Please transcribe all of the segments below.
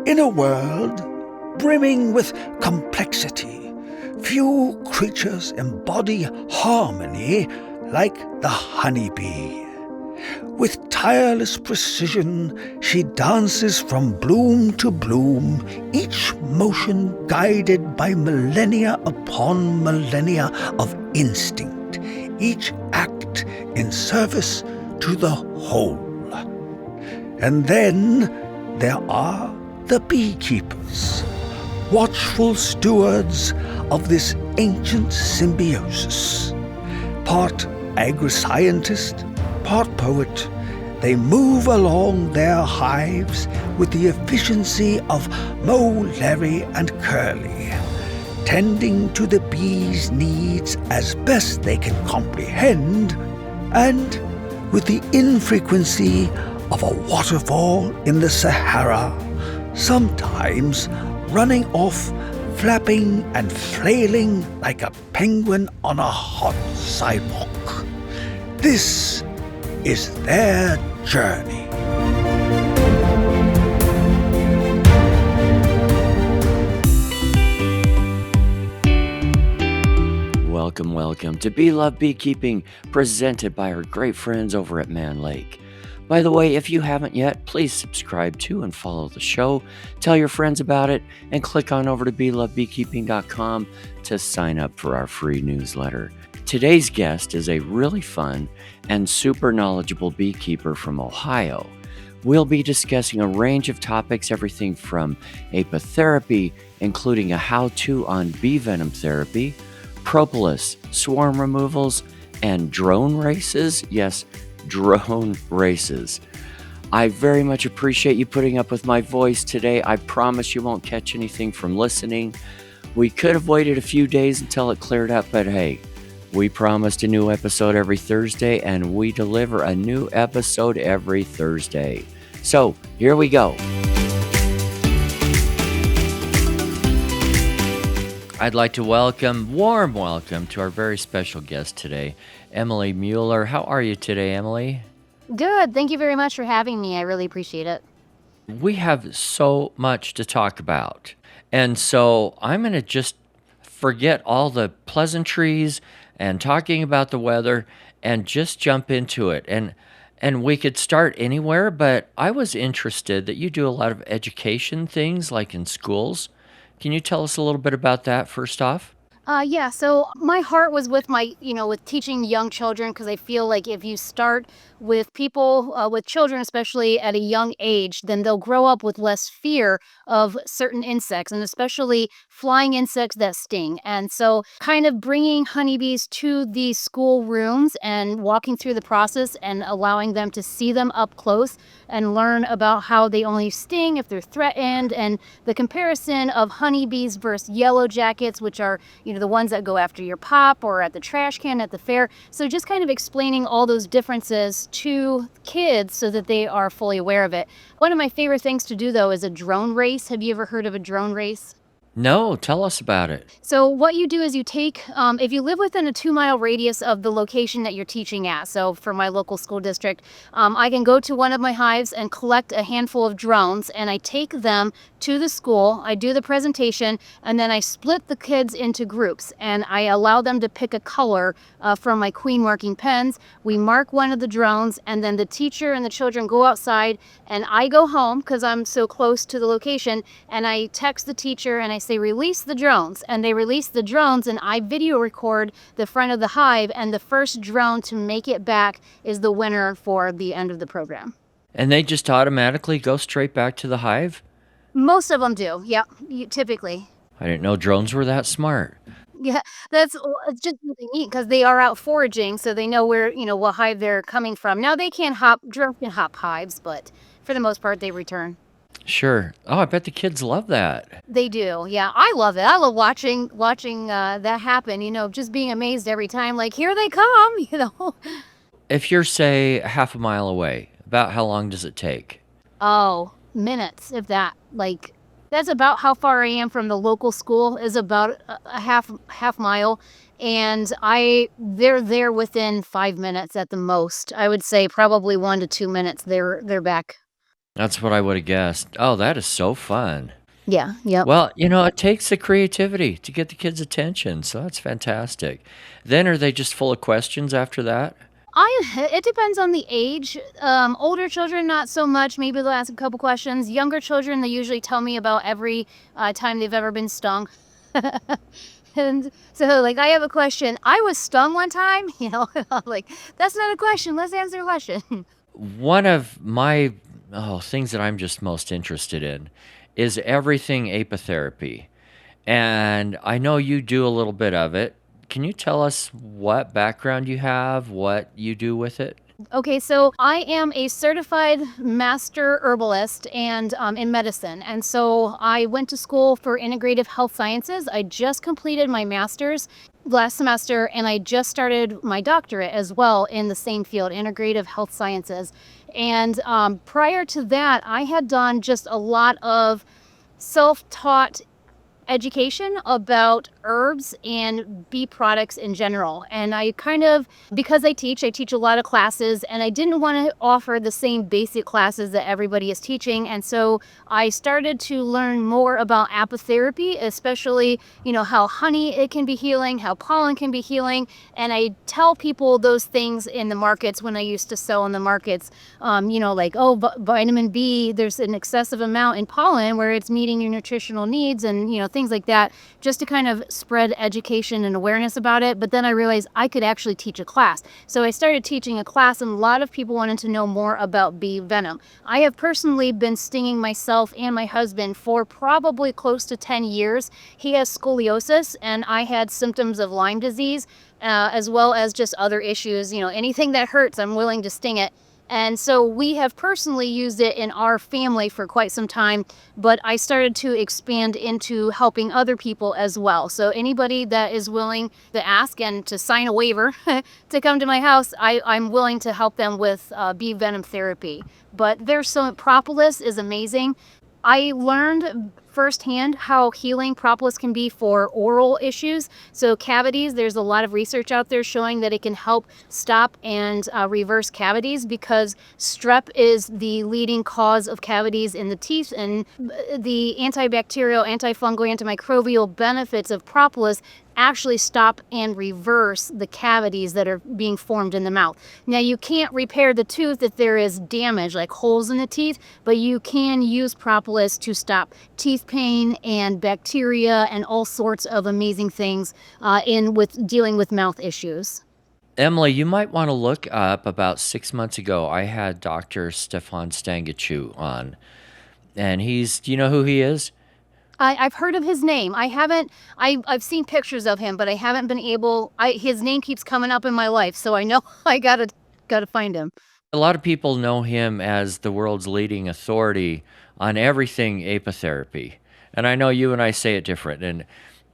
In a world brimming with complexity, few creatures embody harmony like the honeybee. With tireless precision, she dances from bloom to bloom, each motion guided by millennia upon millennia of instinct, each act in service to the whole. And then there are the beekeepers, watchful stewards of this ancient symbiosis. Part agri-scientist, part poet, they move along their hives with the efficiency of Moe, Larry, and Curly, tending to the bees' needs as best they can comprehend, and with the infrequency of a waterfall in the Sahara, sometimes running off, flapping and flailing like a penguin on a hot sidewalk. This is their journey. Welcome to Bee Love Beekeeping, presented by our great friends over at Man Lake. By the way, if you haven't yet, please subscribe to and follow the show, tell your friends about it, and click on over to BeLoveBeekeeping.com to sign up for our free newsletter. Today's guest is a really fun and super knowledgeable beekeeper from Ohio. We'll be discussing a range of topics, everything from apitherapy, including a how-to on bee venom therapy, propolis, swarm removals, and drone races. Yes, drone races. I very much appreciate you putting up with my voice today. I promise you won't catch anything from listening. We could have waited a few days until it cleared up, but hey, we promised a new episode every Thursday, and we deliver a new episode every Thursday. So, here we go. I'd like to warm welcome to our very special guest today, Emily Mueller. How are you today, Emily? Good. Thank you very much for having me. I really appreciate it. We have so much to talk about. And so I'm going to just forget all the pleasantries and talking about the weather and just jump into it. And we could start anywhere, but I was interested that you do a lot of education things like in schools. Can you tell us a little bit about that first off? Yeah, so my heart was with with teaching young children, because I feel like if you start with people, with children especially at a young age, then they'll grow up with less fear of certain insects, and especially flying insects that sting. And so kind of bringing honeybees to the school rooms and walking through the process and allowing them to see them up close and learn about how they only sting if they're threatened, and the comparison of honeybees versus yellow jackets, which are the ones that go after your pop or at the trash can at the fair. So just kind of explaining all those differences to kids so that they are fully aware of it. One of my favorite things to do, though, is a drone race. Have you ever heard of a drone race? No, tell us about it. So what you do is you take, if you live within a 2-mile radius of the location that you're teaching at, so for my local school district, I can go to one of my hives and collect a handful of drones, and I take them to the school, I do the presentation, and then I split the kids into groups, and I allow them to pick a color from my queen marking pens. We mark one of the drones, and then the teacher and the children go outside, and I go home because I'm so close to the location, and I text the teacher and I say, release the drones, and they release the drones, and I video record the front of the hive, and the first drone to make it back is the winner for the end of the program. And they just automatically go straight back to the hive? Most of them do, yeah, typically. I didn't know drones were that smart. Yeah, it's just really neat because they are out foraging, so they know where, what hive they're coming from. Now drones can hop hives, but for the most part, they return. Sure. Oh, I bet the kids love that. They do. Yeah, I love it. I love watching that happen, just being amazed every time, like, here they come. If you're, say, half a mile away, about how long does it take? Oh, minutes, if that. Like, that's about how far I am from the local school, is about a half mile. And they're there within 5 minutes at the most. I would say probably 1 to 2 minutes they're back. That's what I would have guessed. Oh, that is so fun. Yeah, yep. Well, it takes the creativity to get the kids' attention, so that's fantastic. Then are they just full of questions after that? It depends on the age. Older children, not so much. Maybe they'll ask a couple questions. Younger children, they usually tell me about every time they've ever been stung. And so, like, I have a question. I was stung one time, I'm like, that's not a question. Let's answer a question. One of my things that I'm just most interested in is everything apitherapy. And I know you do a little bit of it. Can you tell us what background you have, what you do with it? Okay, so I am a certified master herbalist and in medicine. And so I went to school for integrative health sciences. I just completed my master's last semester, and I just started my doctorate as well in the same field, integrative health sciences. And prior to that, I had done just a lot of self-taught education about herbs and bee products in general. And I kind of, because I teach a lot of classes, and I didn't want to offer the same basic classes that everybody is teaching. And so I started to learn more about apitherapy, especially, how honey it can be healing, how pollen can be healing. And I tell people those things in the markets when I used to sell in the markets, like, oh, vitamin B, there's an excessive amount in pollen where it's meeting your nutritional needs, and, things like that, just to kind of spread education and awareness about it. But then I realized I could actually teach a class. So I started teaching a class, and a lot of people wanted to know more about bee venom. I have personally been stinging myself and my husband for probably close to 10 years. He has scoliosis, and I had symptoms of Lyme disease, as well as just other issues. Anything that hurts, I'm willing to sting it. And so we have personally used it in our family for quite some time, but I started to expand into helping other people as well. So anybody that is willing to ask and to sign a waiver to come to my house, I'm willing to help them with bee venom therapy. But Propolis is amazing. I learned firsthand how healing propolis can be for oral issues. So cavities, there's a lot of research out there showing that it can help stop and reverse cavities, because strep is the leading cause of cavities in the teeth, and the antibacterial, antifungal, antimicrobial benefits of propolis actually stop and reverse the cavities that are being formed in the mouth. Now, you can't repair the tooth if there is damage, like holes in the teeth, but you can use propolis to stop teeth pain and bacteria and all sorts of amazing things with dealing with mouth issues. Emily, you might want to look up. About 6 months ago, I had Dr. Stefan Stangachu on. And do you know who he is? I've heard of his name. I've seen pictures of him, but I haven't been able, his name keeps coming up in my life, so I know I gotta find him. A lot of people know him as the world's leading authority on everything apitherapy. And I know you and I say it different, and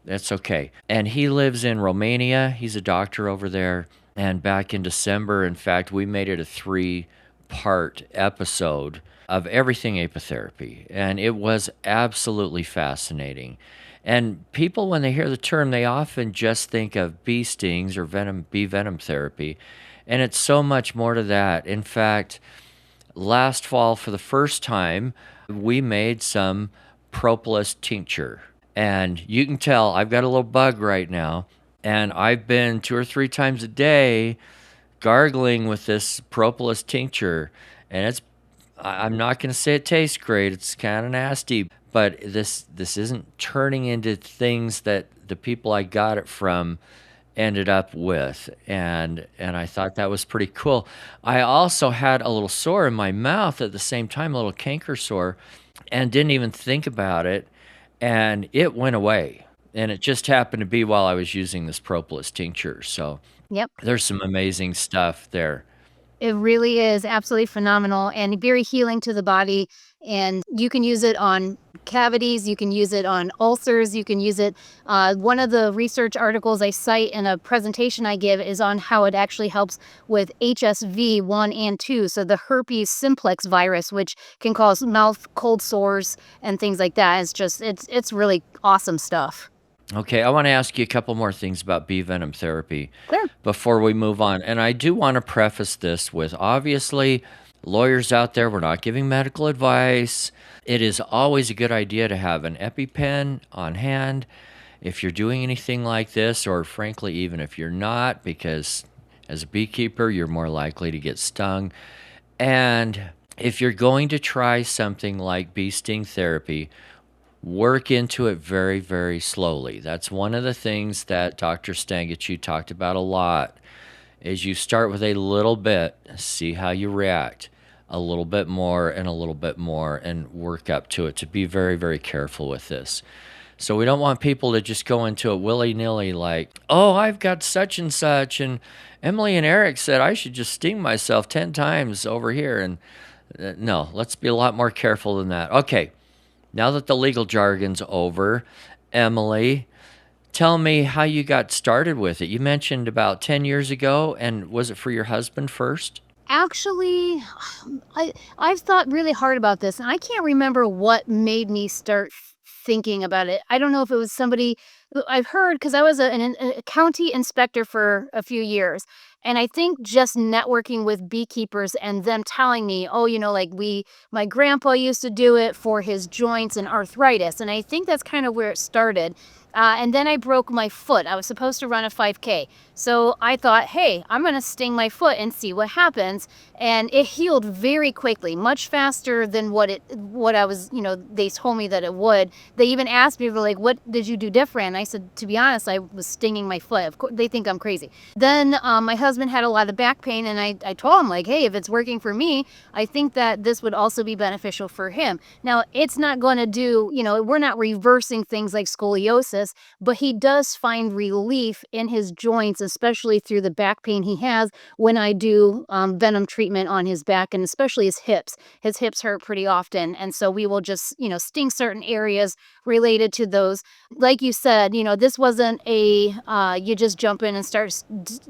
that's okay. And he lives in Romania. He's a doctor over there. And back in December, in fact, we made it a 3-part episode of everything apitherapy. And it was absolutely fascinating. And people, when they hear the term, they often just think of bee stings or bee venom therapy. And it's so much more to that. In fact, last fall, for the first time, we made some Propolis tincture. And you can tell I've got a little bug right now. And I've been 2 or 3 times a day gargling with this Propolis tincture. And I'm not going to say it tastes great. It's kind of nasty. But this isn't turning into things that the people I got it from ended up with. And I thought that was pretty cool. I also had a little sore in my mouth at the same time, a little canker sore, and didn't even think about it. And it went away. And it just happened to be while I was using this Propolis tincture. So Yep. there's some amazing stuff there. It really is absolutely phenomenal and very healing to the body. And you can use it on cavities, you can use it on ulcers, you can use it. One of the research articles I cite in a presentation I give is on how it actually helps with HSV 1 and 2. So the herpes simplex virus, which can cause mouth cold sores and things like that. It's really awesome stuff. Okay, I want to ask you a couple more things about bee venom therapy Sure. before we move on. And I do want to preface this with, obviously, Lawyers out there, we're not giving medical advice. It is always a good idea to have an EpiPen on hand if you're doing anything like this, or frankly, even if you're not, because as a beekeeper, you're more likely to get stung. And if you're going to try something like bee sting therapy, work into it very, very slowly. That's one of the things that Dr. Stangachu talked about a lot, is you start with a little bit, see how you react, a little bit more and a little bit more, and work up to it, to be very, very careful with this. So we don't want people to just go into it willy-nilly like, oh, I've got such and such, and Emily and Eric said I should just sting myself 10 times over here. And no, let's be a lot more careful than that. Okay, now that the legal jargon's over, Emily, tell me how you got started with it. You mentioned about 10 years ago, and was it for your husband first? Actually, I've thought really hard about this, and I can't remember what made me start thinking about it. I don't know if it was somebody I've heard, because I was a county inspector for a few years, and I think just networking with beekeepers and them telling me, oh, like my grandpa used to do it for his joints and arthritis, and I think that's kind of where it started. And then I broke my foot. I was supposed to run a 5K. So I thought, hey, I'm going to sting my foot and see what happens. And it healed very quickly, much faster than what I was, they told me that it would. They even asked me, like, what did you do different? And I said, to be honest, I was stinging my foot. Of course, they think I'm crazy. Then my husband had a lot of back pain, and I told him, like, hey, if it's working for me, I think that this would also be beneficial for him. Now, it's not going to do, we're not reversing things like scoliosis, but he does find relief in his joints, especially through the back pain he has when I do Venom treatment on his back, and especially his hips. His hips hurt pretty often, and so we will just, sting certain areas related to those. Like you said, this wasn't a you just jump in and start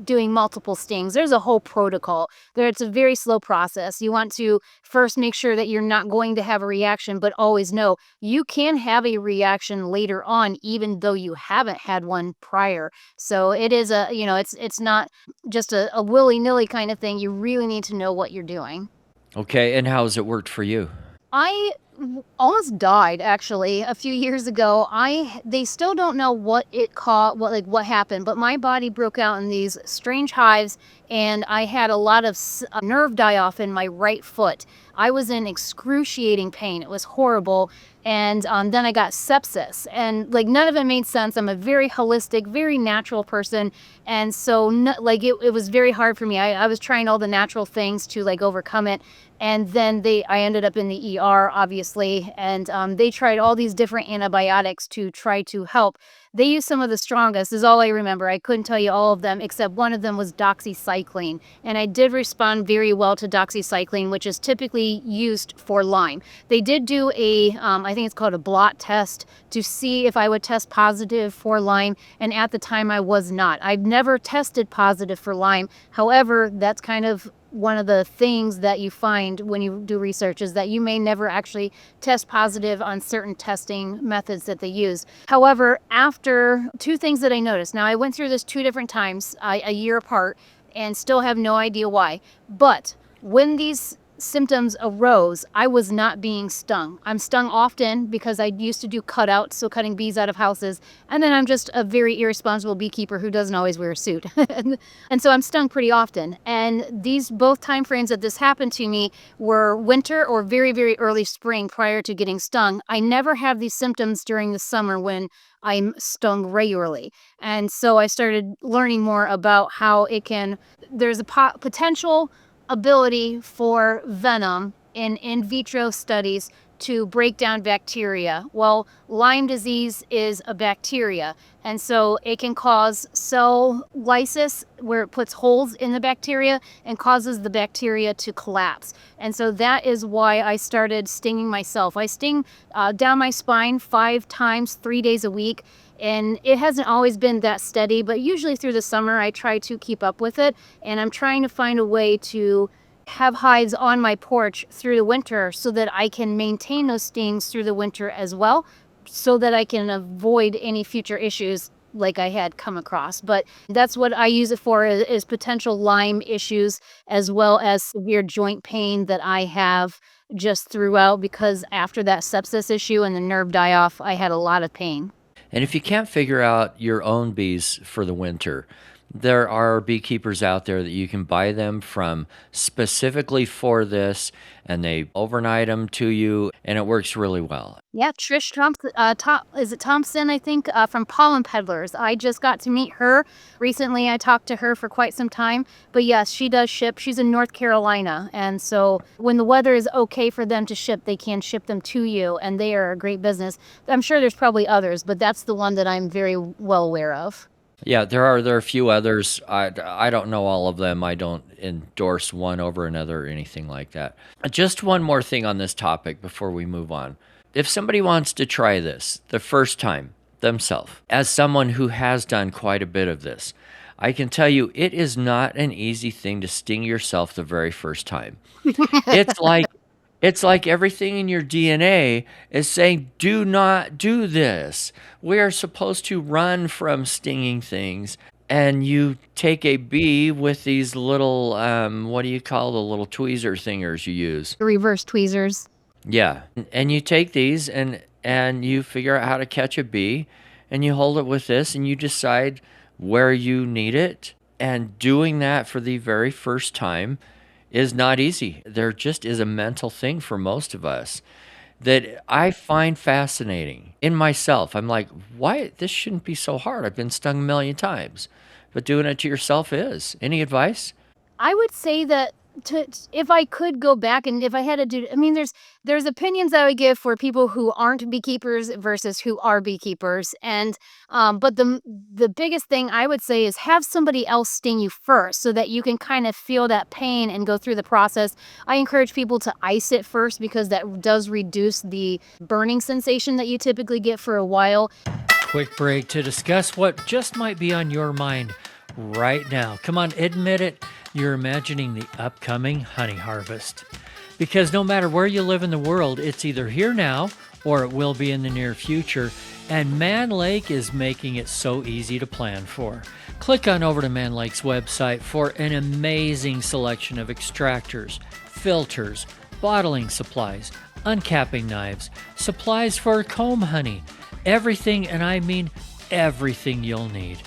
doing multiple stings. There's a whole protocol. It's a very slow process. You want to first make sure that you're not going to have a reaction, but always know you can have a reaction later on, even though you haven't had one prior. So it is it's not just a willy-nilly kind of thing. You really need to know what you're doing. Okay, and how has it worked for you? I almost died actually a few years ago. They still don't know what it caused, what happened, but my body broke out in these strange hives, and I had a lot of nerve die off in my right foot. I was in excruciating pain. It was horrible. And then I got sepsis, and none of it made sense. I'm a very holistic, very natural person, and so it was very hard for me. I was trying all the natural things to overcome it, and then I ended up in the ER, obviously, and they tried all these different antibiotics to try to help. They used some of the strongest, is all I remember. I couldn't tell you all of them, except one of them was doxycycline. And I did respond very well to doxycycline, which is typically used for Lyme. They did do I think it's called a blot test, to see if I would test positive for Lyme. And at the time, I was not. I've never tested positive for Lyme. However, that's kind of one of the things that you find when you do research, is that you may never actually test positive on certain testing methods that they use. However, after two things that I noticed, now I went through this 2 different times, a year apart, and still have no idea why. But when these symptoms arose, I was not being stung. I'm stung often because I used to do cutouts, so cutting bees out of houses, and then I'm just a very irresponsible beekeeper who doesn't always wear a suit. And so I'm stung pretty often. And these both time frames that this happened to me were winter or very, very early spring prior to getting stung. I never have these symptoms during the summer when I'm stung regularly. And so I started learning more about how there's a potential ability for venom in vitro studies to break down bacteria. Well, Lyme disease is a bacteria, and so it can cause cell lysis, where it puts holes in the bacteria and causes the bacteria to collapse. And so that is why I started stinging myself. I sting down my spine 5 times, 3 days a week. And it hasn't always been that steady, but usually through the summer I try to keep up with it. And I'm trying to find a way to have hives on my porch through the winter so that I can maintain those stings through the winter as well, so that I can avoid any future issues like I had come across. But that's what I use it for is potential Lyme issues, as well as severe joint pain that I have just throughout, because after that sepsis issue and the nerve die off, I had a lot of pain. And if you can't figure out your own bees for the winter, there are beekeepers out there that you can buy them from specifically for this, and they overnight them to you, and it works really well. Yeah, Trish Thompson, is it Thompson, I think, from Pollen Peddlers. I just got to meet her recently. I talked to her for quite some time. But yes, she does ship. She's in North Carolina. And so when the weather is okay for them to ship, they can ship them to you. And they are a great business. I'm sure there's probably others, but that's the one that I'm very well aware of. Yeah, there are a few others. I don't know all of them. I don't endorse one over another or anything like that. Just one more thing on this topic before we move on. If somebody wants to try this the first time themselves, as someone who has done quite a bit of this, I can tell you it is not an easy thing to sting yourself the very first time. It's like it's like everything in your DNA is saying, do not do this. We are supposed to run from stinging things. And you take a bee with these little, what do you call the little tweezer thingers you use? Reverse tweezers. Yeah. And you take these and you figure out how to catch a bee, and you hold it with this and you decide where you need it. And doing that for the very first time is not easy. There just is a mental thing for most of us that I find fascinating in myself. I'm like, why? This shouldn't be so hard. I've been stung a million times. But doing it to yourself is. Any advice? I would say that if I could go back and if I had to do, I mean, there's opinions I would give for people who aren't beekeepers versus who are beekeepers, and but the biggest thing I would say is have somebody else sting you first, so that you can kind of feel that pain and go through the process. I encourage people to ice it first, because that does reduce the burning sensation that you typically get for a while. Quick break to discuss what just might be on your mind right now. Come on, admit it. You're imagining the upcoming honey harvest. Because no matter where you live in the world, it's either here now or it will be in the near future. And Man Lake is making it so easy to plan for. Click on over to Man Lake's website for an amazing selection of extractors, filters, bottling supplies, uncapping knives, supplies for comb honey, everything, and I mean everything you'll need.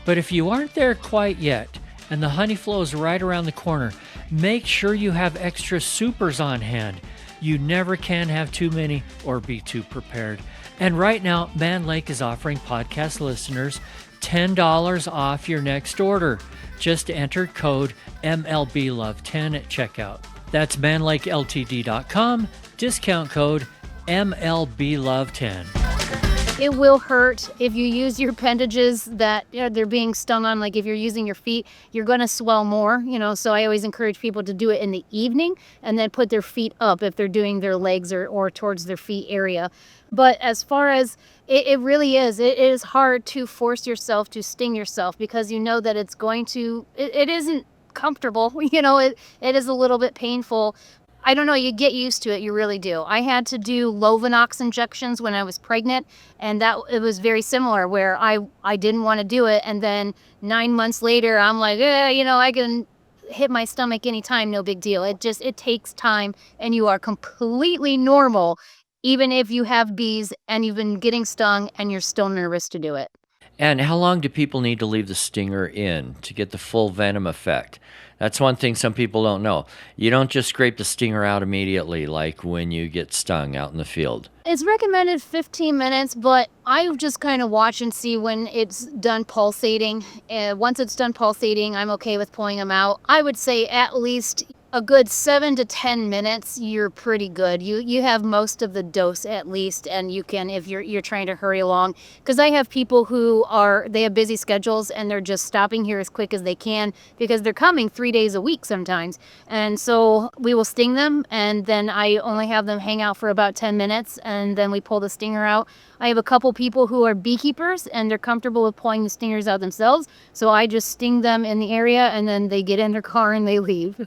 But if you aren't there quite yet, and the honey flow is right around the corner, make sure you have extra supers on hand. You never can have too many or be too prepared. And right now, Man Lake is offering podcast listeners $10 off your next order. Just enter code MLBLOVE10 at checkout. That's manlakeltd.com, discount code MLBLOVE10. It will hurt if you use your appendages that they're being stung on. Like if you're using your feet, you're going to swell more, so I always encourage people to do it in the evening and then put their feet up if they're doing their legs or towards their feet area. But as far as it really is, it is hard to force yourself to sting yourself, because you know that it's going to, it isn't comfortable, it is a little bit painful. I don't know, you get used to it, you really do. I had to do Lovenox injections when I was pregnant, and it was very similar, where I didn't want to do it, and then 9 months later, I'm like, I can hit my stomach anytime, no big deal. It takes time, and you are completely normal, even if you have bees and you've been getting stung and you're still nervous to do it. And how long do people need to leave the stinger in to get the full venom effect? That's one thing some people don't know. You don't just scrape the stinger out immediately like when you get stung out in the field. It's recommended 15 minutes, but I just kind of watch and see when it's done pulsating. Once it's done pulsating, I'm okay with pulling them out. I would say at least a good 7 to 10 minutes, you're pretty good. You have most of the dose at least, and you can, if you're trying to hurry along. Because I have people who they have busy schedules and they're just stopping here as quick as they can, because they're coming 3 days a week sometimes. And so we will sting them, and then I only have them hang out for about 10 minutes, and then we pull the stinger out. I have a couple people who are beekeepers and they're comfortable with pulling the stingers out themselves. So I just sting them in the area, and then they get in their car and they leave.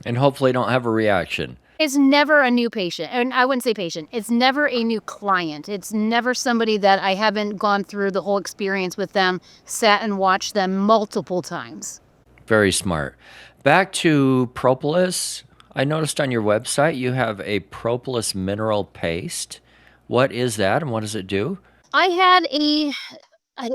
And hopefully don't have a reaction. It's never a new patient, and I wouldn't say patient. It's never a new client. It's never somebody that I haven't gone through the whole experience with them, sat and watched them multiple times. Very smart. Back to Propolis. I noticed on your website you have a Propolis mineral paste. What is that and what does it do? I had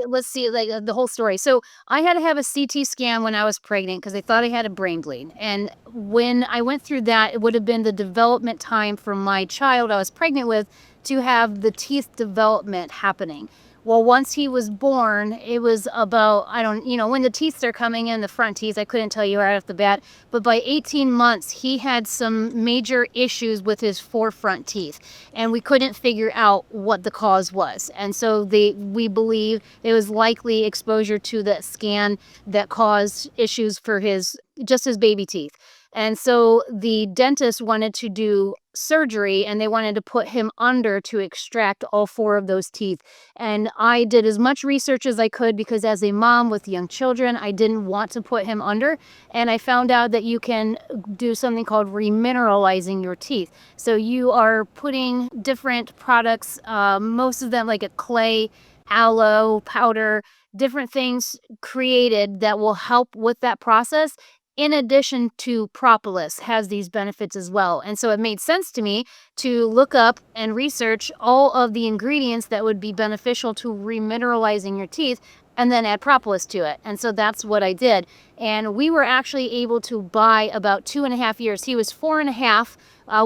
let's see, like the whole story. So I had to have a CT scan when I was pregnant because they thought I had a brain bleed. And when I went through that, it would have been the development time for my child I was pregnant with to have the teeth development happening. Well, once he was born, it was about, I don't, when the teeth start coming in, the front teeth, I couldn't tell you right off the bat, but by 18 months, he had some major issues with his forefront teeth, and we couldn't figure out what the cause was. And so we believe it was likely exposure to the scan that caused issues for just his baby teeth. And so the dentist wanted to do surgery and they wanted to put him under to extract all 4 of those teeth. And I did as much research as I could because as a mom with young children, I didn't want to put him under. And I found out that you can do something called remineralizing your teeth. So you are putting different products, most of them like a clay, aloe powder, different things created that will help with that process. In addition to Propolis has these benefits as well. And so it made sense to me to look up and research all of the ingredients that would be beneficial to remineralizing your teeth and then add Propolis to it. And so that's what I did. And we were actually able to buy about 2.5 years. He was 4.5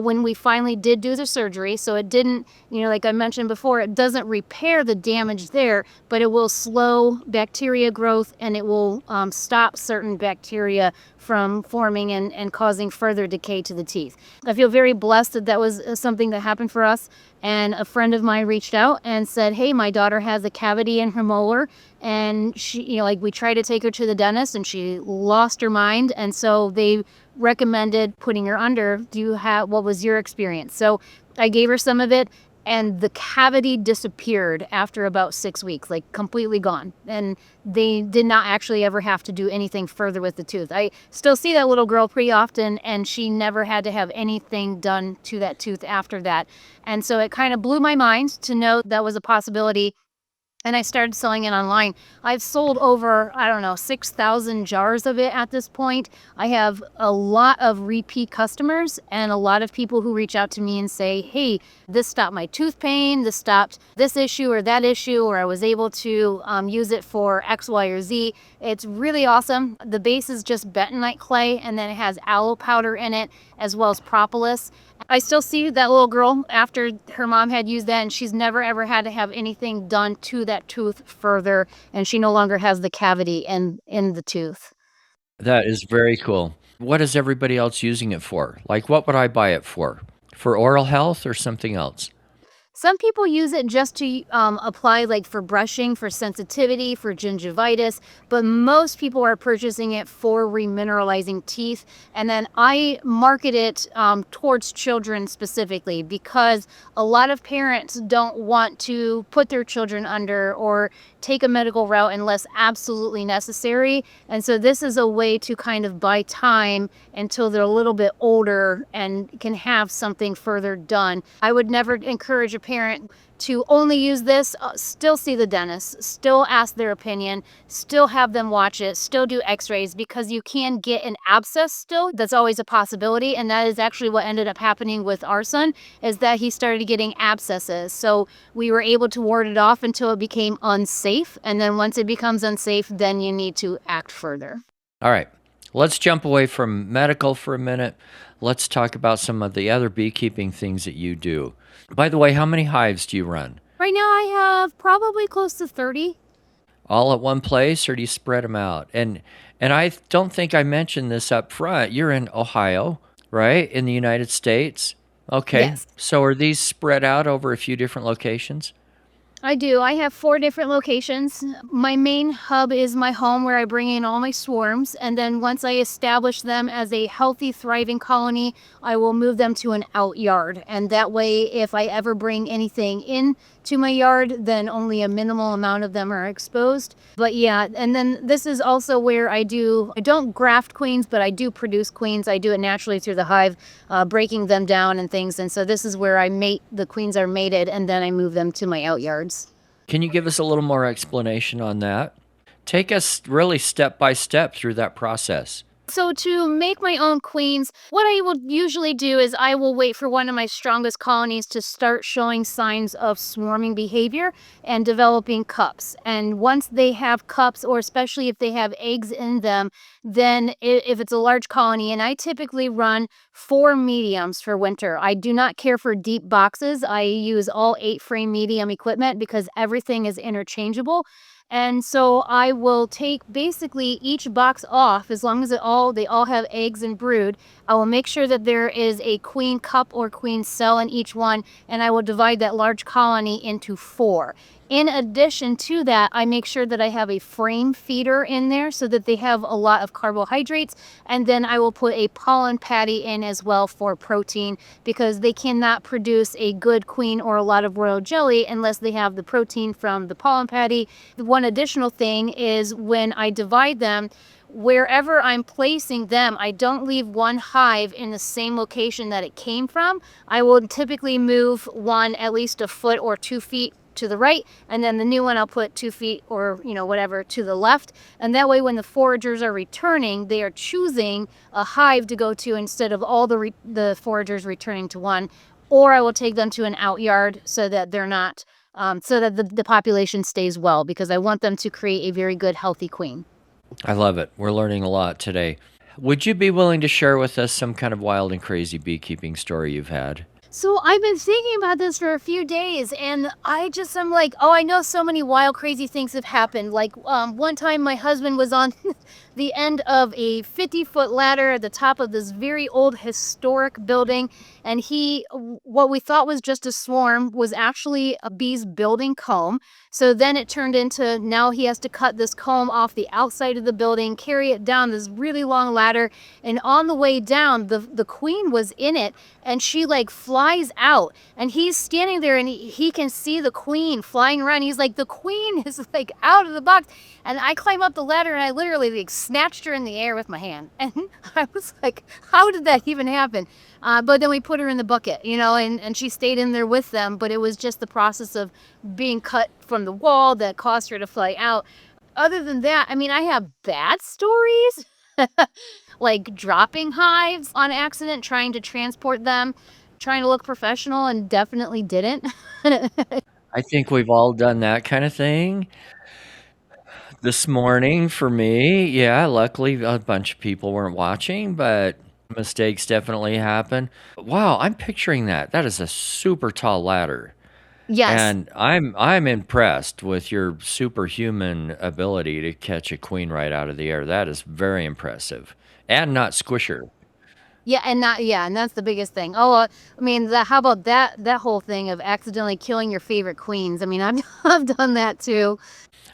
when we finally did do the surgery. So it didn't, like I mentioned before, it doesn't repair the damage there, but it will slow bacteria growth and it will stop certain bacteria from forming and causing further decay to the teeth. I feel very blessed that was something that happened for us. And a friend of mine reached out and said, hey, my daughter has a cavity in her molar. And she, we tried to take her to the dentist and she lost her mind. And so they recommended putting her under. What was your experience? So I gave her some of it and the cavity disappeared after about 6 weeks, like completely gone. And they did not actually ever have to do anything further with the tooth. I still see that little girl pretty often and she never had to have anything done to that tooth after that. And so it kind of blew my mind to know that was a possibility. And I started selling it online. I've sold over, 6,000 jars of it at this point. I have a lot of repeat customers and a lot of people who reach out to me and say, hey, this stopped my tooth pain, this stopped this issue or that issue, or I was able to use it for X, Y, or Z. It's really awesome. The base is just bentonite clay and then it has aloe powder in it as well as propolis. I still see that little girl after her mom had used that and she's never ever had to have anything done to that tooth further and she no longer has the cavity in the tooth. That is very cool. What is everybody else using it for? Like, what would I buy it for? For oral health or something else? Some people use it just to apply like for brushing, for sensitivity, for gingivitis, but most people are purchasing it for remineralizing teeth. And then I market it towards children specifically because a lot of parents don't want to put their children under or take a medical route unless absolutely necessary. And so this is a way to kind of buy time until they're a little bit older and can have something further done. I would never encourage a parent to only use this, still see the dentist, still ask their opinion, still have them watch it, still do x-rays because you can get an abscess still. That's always a possibility. And that is actually what ended up happening with our son is that he started getting abscesses. So we were able to ward it off until it became unsafe. And then once it becomes unsafe, then you need to act further. All right. Let's jump away from medical for a minute. Let's talk about some of the other beekeeping things that you do. By the way, how many hives do you run? Right now I have probably close to 30. All at one place, or do you spread them out? And I don't think I mentioned this up front. You're in Ohio, right? In the United States? Okay. Yes. So are these spread out over a few different locations? I do. I have 4 different locations. My main hub is my home where I bring in all my swarms, and then once I establish them as a healthy, thriving colony, I will move them to an out yard. And that way, if I ever bring anything in to my yard, then only a minimal amount of them are exposed. But yeah, and then this is also where I don't graft queens, but I do produce queens. I do it naturally through the hive, breaking them down and things. And so this is where I mate, the queens are mated, and then I move them to my out yards. Can you give us a little more explanation on that? Take us really step by step through that process. So to make my own queens, what I will usually do is I will wait for one of my strongest colonies to start showing signs of swarming behavior and developing cups. And once they have cups, or especially if they have eggs in them, then if it's a large colony, and I typically run 4 mediums for winter. I do not care for deep boxes. I use all 8-frame medium equipment because everything is interchangeable. And so I will take basically each box off as long as they all have eggs and brood. I will make sure that there is a queen cup or queen cell in each one, and I will divide that large colony into 4. In addition to that, I make sure that I have a frame feeder in there so that they have a lot of carbohydrates, and then I will put a pollen patty in as well for protein, because they cannot produce a good queen or a lot of royal jelly unless they have the protein from the pollen patty. One additional thing is when I divide them, wherever I'm placing them, I don't leave one hive in the same location that it came from. I will typically move one at least a foot or 2 feet to the right, and then the new one I'll put 2 feet or whatever to the left, and that way when the foragers are returning, they are choosing a hive to go to instead of all the foragers returning to one. Or I will take them to an out yard so that they're not so that the population stays well, because I want them to create a very good healthy queen. I love it. We're learning a lot today. Would you be willing to share with us some kind of wild and crazy beekeeping story you've had? So I've been thinking about this for a few days, and I'm like, oh, I know so many wild, crazy things have happened. Like one time my husband was on the end of a 50-foot ladder at the top of this very old historic building, and what we thought was just a swarm was actually a bee's building comb. So then it turned into, now he has to cut this comb off the outside of the building, carry it down this really long ladder, and on the way down, the queen was in it, and she like flies out, and he's standing there, and he can see the queen flying around. He's like, the queen is like out of the box, and I climb up the ladder, and I literally like snatched her in the air with my hand, and I was like, how did that even happen? But then we put her in the bucket, and she stayed in there with them, but it was just the process of being cut from the wall that caused her to fly out. Other than that, I mean, I have bad stories, like dropping hives on accident, trying to transport them, trying to look professional, and definitely didn't. I think we've all done that kind of thing. This morning for me, yeah, luckily a bunch of people weren't watching, but mistakes definitely happen. Wow, I'm picturing that. That is a super tall ladder. Yes. And I'm impressed with your superhuman ability to catch a queen right out of the air. That is very impressive. And not squish her. Yeah, and that's the biggest thing. Oh, I mean, how about that whole thing of accidentally killing your favorite queens? I mean, I've done that too.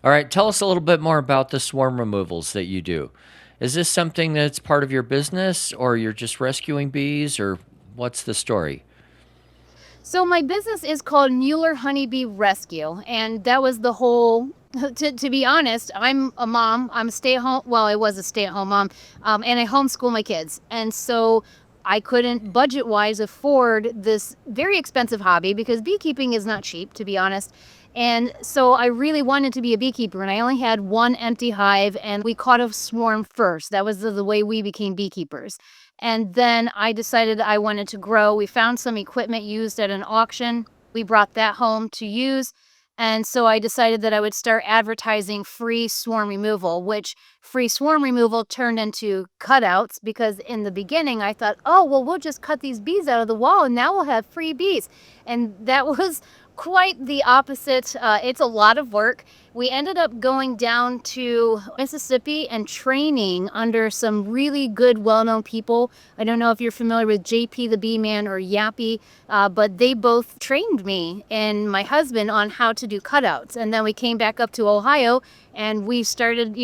All right, tell us a little bit more about the swarm removals that you do. Is this something that's part of your business, or you're just rescuing bees, or what's the story? So my business is called Mueller Honeybee Rescue, and that was the whole. To be honest, I'm a mom. I'm a stay-at-home. Well, I was a stay-at-home mom, and I homeschool my kids, and so I couldn't budget-wise afford this very expensive hobby, because beekeeping is not cheap, to be honest. And so I really wanted to be a beekeeper, and I only had one empty hive, and we caught a swarm first. That was the way we became beekeepers. And then I decided I wanted to grow. We found some equipment used at an auction. We brought that home to use. And so I decided that I would start advertising free swarm removal, which free swarm removal turned into cutouts, because in the beginning I thought, oh, well, we'll just cut these bees out of the wall and now we'll have free bees. And that was quite the opposite. It's a lot of work. We ended up going down to Mississippi and training under some really good, well-known people. I don't know if you're familiar with JP the Bee Man or Yappy, but they both trained me and my husband on how to do cutouts. And then we came back up to Ohio and we started,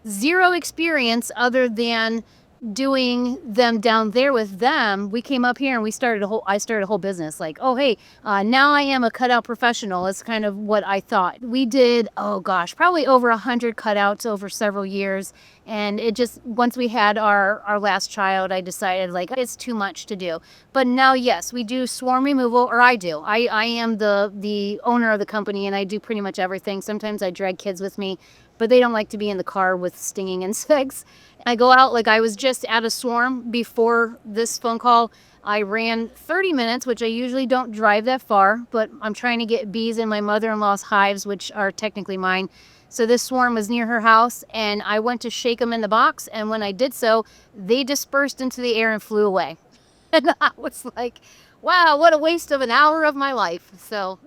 zero experience other than doing them down there with them. We came up here and I started a whole business like, oh, hey, now I am a cutout professional. It's kind of what I thought. We did, oh gosh, probably over 100 cutouts over several years. And it just, once we had our last child, I decided like, it's too much to do. But now, yes, we do swarm removal, or I do. I am the owner of the company and I do pretty much everything. Sometimes I drag kids with me, but they don't like to be in the car with stinging insects. I go out, like I was just at a swarm before this phone call. I ran 30 minutes, which I usually don't drive that far, but I'm trying to get bees in my mother-in-law's hives, which are technically mine. So this swarm was near her house, and I went to shake them in the box, and when I did so, they dispersed into the air and flew away. And I was like, wow, what a waste of an hour of my life. So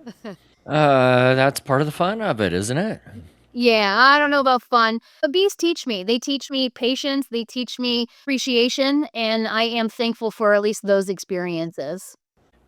That's part of the fun of it, isn't it? yeah, I don't know about fun, but bees teach me. They teach me patience, they teach me appreciation, and I am thankful for at least those experiences.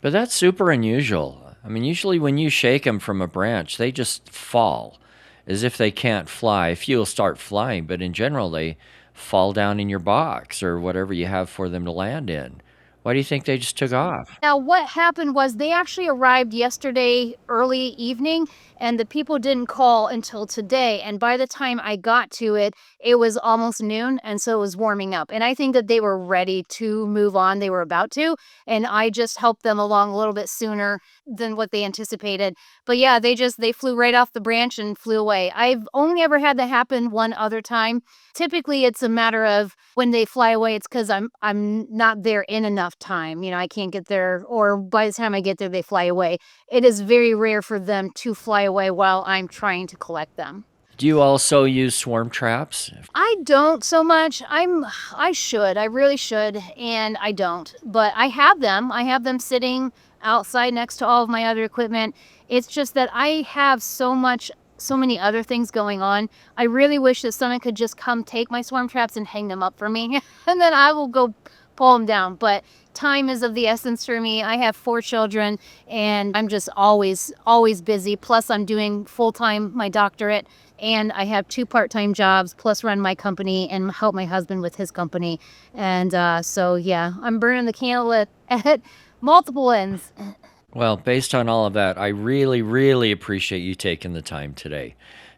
But that's super unusual. I mean, usually when you shake them from a branch, they just fall as if they can't fly. A few will start flying, but in general, they fall down in your box or whatever you have for them to land in. Why do you think they just took off? Now, what happened was they actually arrived yesterday early evening, and the people didn't call until today. And by the time I got to it, it was almost noon, and so it was warming up. And I think that they were ready to move on. They were about to, and I just helped them along a little bit sooner than what they anticipated. But yeah, they flew right off the branch and flew away. I've only ever had that happen one other time. Typically, it's a matter of when they fly away, it's because I'm not there in enough time. I can't get there, or by the time I get there, they fly away. It is very rare for them to fly away while I'm trying to collect them. Do you also use swarm traps? I don't so much. I really should, and I don't. But I have them. I have them sitting outside next to all of my other equipment. It's just that I have so many other things going on. I really wish that someone could just come take my swarm traps and hang them up for me, and then I will go pull them down. But time is of the essence for me. I have 4 children, and I'm just always busy. Plus, I'm doing full-time my doctorate, and I have 2 part-time jobs, plus run my company and help my husband with his company. And so, yeah, I'm burning the candle at multiple ends. Well, based on all of that, I really, really appreciate you taking the time today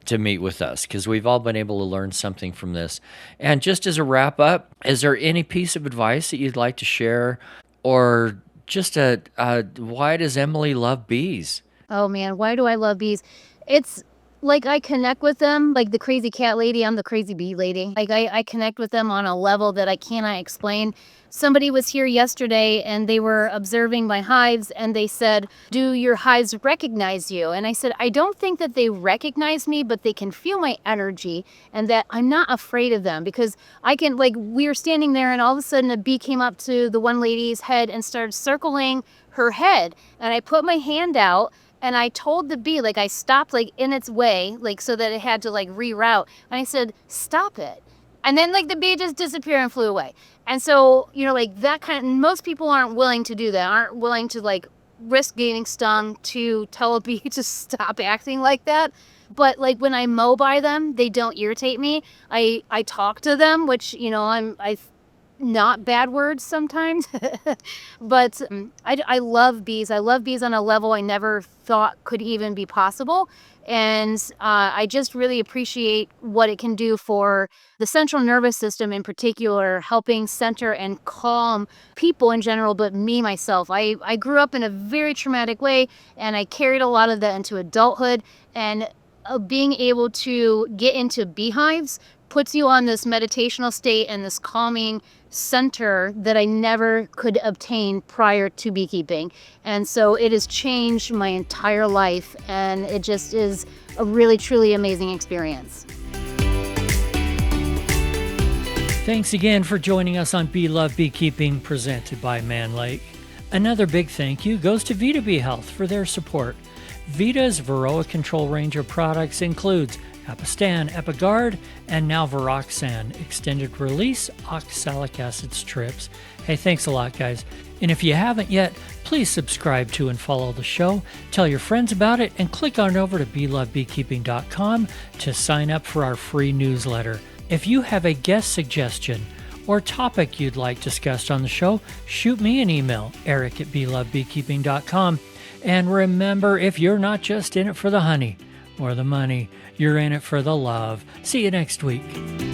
to meet with us because we've all been able to learn something from this. And just as a wrap up, is there any piece of advice that you'd like to share or just why does Emily love bees? Oh man, why do I love bees? It's like I connect with them like the crazy cat lady, I'm the crazy bee lady. Like I connect with them on a level that I cannot explain. Somebody was here yesterday and they were observing my hives and they said, do your hives recognize you? And I said, I don't think that they recognize me, but they can feel my energy and that I'm not afraid of them because we were standing there and all of a sudden a bee came up to the one lady's head and started circling her head. And I put my hand out and I told the bee, I stopped in its way, so that it had to reroute. And I said, stop it. And then the bee just disappeared and flew away. And so, that most people aren't willing to do that, aren't willing to risk getting stung to tell a bee to stop acting like that. But when I mow by them, they don't irritate me. I talk to them, which, I not bad words sometimes, but I love bees. I love bees on a level I never thought could even be possible. And I just really appreciate what it can do for the central nervous system in particular, helping center and calm people in general, but me, myself. I grew up in a very traumatic way, and I carried a lot of that into adulthood. And being able to get into beehives puts you on this meditational state and this calming center that I never could obtain prior to beekeeping. And so it has changed my entire life, and it just is a really, truly amazing experience. Thanks again for joining us on Bee Love Beekeeping presented by Man Lake. Another big thank you goes to Vita Bee Health for their support. Vita's Varroa Control range of products includes Apistan, Epigard, and now Viroxan, extended release oxalic acid strips. Hey, thanks a lot, guys. And if you haven't yet, please subscribe to and follow the show, tell your friends about it, and click on over to belovebeekeeping.com to sign up for our free newsletter. If you have a guest suggestion or topic you'd like discussed on the show, shoot me an email, eric@belovebeekeeping.com. And remember, if you're not just in it for the honey or the money, you're in it for the love. See you next week.